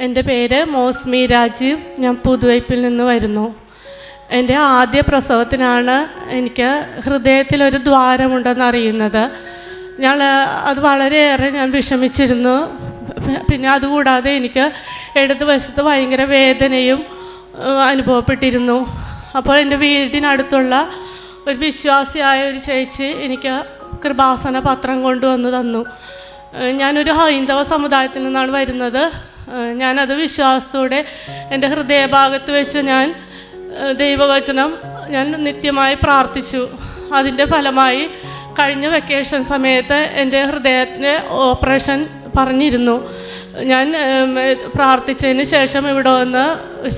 എൻ്റെ പേര് മോസ്മി രാജീവ്. ഞാൻ പുതുവൈപ്പിൽ നിന്ന് വരുന്നു. എൻ്റെ ആദ്യ പ്രസവത്തിനാണ് എനിക്ക് ഹൃദയത്തിലൊരു ദ്വാരമുണ്ടെന്ന് അറിയുന്നത്. അത് വളരെയേറെ ഞാൻ വിഷമിച്ചിരുന്നു. പിന്നെ അതുകൂടാതെ എനിക്ക് ഇടതുവശത്ത് ഭയങ്കര വേദനയും അനുഭവപ്പെട്ടിരുന്നു. അപ്പോൾ എൻ്റെ വീടിനടുത്തുള്ള ഒരു വിശ്വാസിയായ ഒരു ചേച്ചി എനിക്ക് കൃപാസന പത്രം കൊണ്ടുവന്ന് തന്നു. ഞാനൊരു ഹൈന്ദവ സമുദായത്തിൽ നിന്നാണ് വരുന്നത്. ഞാനത് വിശ്വാസത്തോടെ എൻ്റെ ഹൃദയഭാഗത്ത് വെച്ച് ഞാൻ ദൈവവചനം ഞാൻ നിത്യമായി പ്രാർത്ഥിച്ചു. അതിൻ്റെ ഫലമായി കഴിഞ്ഞ വെക്കേഷൻ സമയത്ത് എൻ്റെ ഹൃദയത്തിൻ്റെ ഓപ്പറേഷൻ പറഞ്ഞിരുന്നു. ഞാൻ പ്രാർത്ഥിച്ചതിന് ശേഷം ഇവിടെ വന്ന്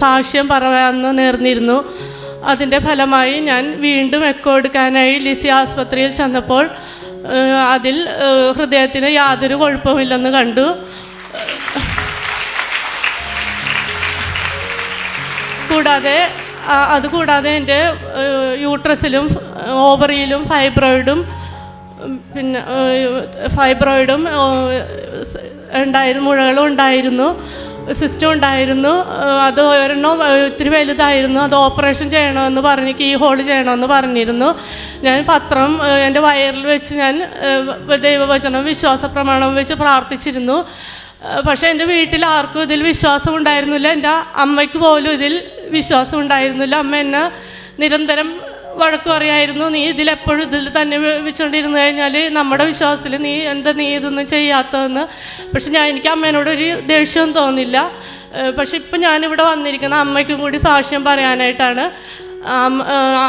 സാക്ഷ്യം പറയാമെന്ന് നേർന്നിരുന്നു. അതിൻ്റെ ഫലമായി ഞാൻ വീണ്ടും എക്കോ എടുക്കാനായി ലിസി ആസ്പത്രിയിൽ ചെന്നപ്പോൾ അതിൽ ഹൃദയത്തിന് യാതൊരു കുഴപ്പമില്ലെന്ന് കണ്ടു. അതുകൂടാതെ എൻ്റെ യൂട്രസിലും ഓവറിയിലും ഫൈബ്രോയിഡും ഉണ്ടായിരുന്നു, മുഴകളും ഉണ്ടായിരുന്നു, സിസ്റ്റം ഉണ്ടായിരുന്നു. അത് ഒരെണ്ണം ഇത്തിരി വലുതായിരുന്നു. അത് ഓപ്പറേഷൻ ചെയ്യണമെന്ന് പറഞ്ഞ് കീ ഹോൾ ചെയ്യണമെന്ന് പറഞ്ഞിരുന്നു. ഞാൻ പത്രം എൻ്റെ വയറിൽ വെച്ച് ഞാൻ ദൈവവചനം വിശ്വാസ പ്രമാണം വെച്ച് പ്രാർത്ഥിച്ചിരുന്നു. പക്ഷേ എൻ്റെ വീട്ടിൽ ആർക്കും ഇതിൽ വിശ്വാസം ഉണ്ടായിരുന്നില്ല. എൻ്റെ അമ്മയ്ക്ക് പോലും ഇതിൽ വിശ്വാസം ഉണ്ടായിരുന്നില്ല. അമ്മ എന്നെ നിരന്തരം വഴക്ക് പറയായിരുന്നു. നീ ഇതിലെപ്പോഴും ഇതിൽ തന്നെ വെച്ചുകൊണ്ടിരുന്നു കഴിഞ്ഞാൽ നമ്മുടെ വിശ്വാസത്തിൽ നീ ഇതൊന്നും ചെയ്യാത്തതെന്ന്. പക്ഷെ എനിക്ക് അമ്മേനോടൊരു ദേഷ്യം തോന്നില്ല. പക്ഷെ ഇപ്പം ഞാനിവിടെ വന്നിരിക്കുന്ന അമ്മയ്ക്കും കൂടി സാക്ഷ്യം പറയാനായിട്ടാണ്.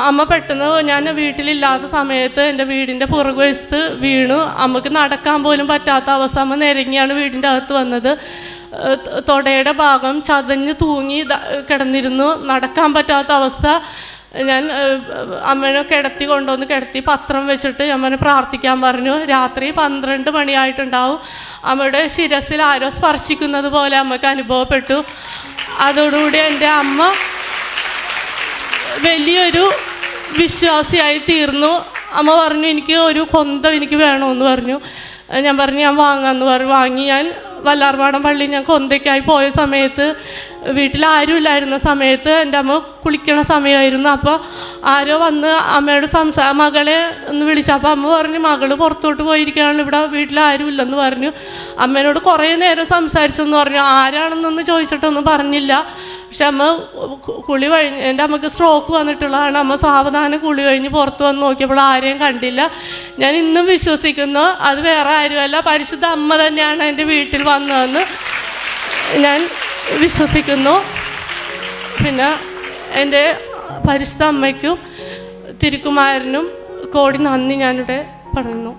അമ്മ പെട്ടെന്ന് ഞാൻ വീട്ടിലില്ലാത്ത സമയത്ത് എൻ്റെ വീടിൻ്റെ പുറകുവശത്ത് വീണു. അമ്മക്ക് നടക്കാൻ പോലും പറ്റാത്ത അവസ്ഥ. അമ്മ നിരങ്ങിയാണ് വീടിൻ്റെ അകത്ത് വന്നത്. തൊടയുടെ ഭാഗം ചതഞ്ഞ് തൂങ്ങി കിടന്നിരുന്നു. നടക്കാൻ പറ്റാത്ത അവസ്ഥ. ഞാൻ അമ്മേനെ കിടത്തി പത്രം വെച്ചിട്ട് അമ്മനെ പ്രാർത്ഥിക്കാൻ പറഞ്ഞു. രാത്രി 12 മണിയായിട്ടുണ്ടാവും. അമ്മയുടെ ശിരസിൽ ആരോ സ്പർശിക്കുന്നത് പോലെ അമ്മയ്ക്ക് അനുഭവപ്പെട്ടു. അതോടുകൂടി എൻ്റെ അമ്മ വലിയൊരു വിശ്വാസിയായി തീർന്നു. അമ്മ പറഞ്ഞു എനിക്ക് ഒരു കൊന്തം എനിക്ക് വേണമെന്ന് പറഞ്ഞു. ഞാൻ പറഞ്ഞു ഞാൻ വാങ്ങാമെന്ന് പറഞ്ഞു. വാങ്ങി ഞാൻ വല്ലാർപാടം പള്ളി ഞാൻ കൊന്തയ്ക്കായി പോയ സമയത്ത് വീട്ടിൽ ആരും ഇല്ലായിരുന്ന സമയത്ത് എൻ്റെ അമ്മ കുളിക്കണ സമയമായിരുന്നു. അപ്പോൾ ആരോ വന്ന് അമ്മയോട് മകളെ ഒന്ന് വിളിച്ചു. അപ്പോൾ അമ്മ പറഞ്ഞു മകൾ പുറത്തോട്ട് പോയിരിക്കുകയാണ്, ഇവിടെ വീട്ടിൽ ആരും ഇല്ലെന്ന് പറഞ്ഞു. അമ്മേനോട് കുറേ നേരം സംസാരിച്ചെന്ന് പറഞ്ഞു. ആരാണെന്നൊന്ന് ചോദിച്ചിട്ടൊന്നും പറഞ്ഞില്ല. പക്ഷെ അമ്മ കുളി കഴിഞ്ഞ് എൻ്റെ അമ്മക്ക് സ്ട്രോക്ക് വന്നിട്ടുള്ളതാണ്. അമ്മ സാവധാനം കുളി കഴിഞ്ഞ് പുറത്ത് വന്ന് നോക്കിയപ്പോൾ ആരെയും കണ്ടില്ല. ഞാൻ ഇന്നും വിശ്വസിക്കുന്നു അത് വേറെ ആരുമല്ല, പരിശുദ്ധ അമ്മ തന്നെയാണ് എൻ്റെ വീട്ടിൽ വന്നതെന്ന് ഞാൻ വിശ്വസിക്കുന്നു. പിന്നെ എൻ്റെ പരിശുദ്ധ അമ്മയ്ക്കും തിരുക്കുമാരനും കോടി നന്ദി ഞാനിവിടെ പറയുന്നു.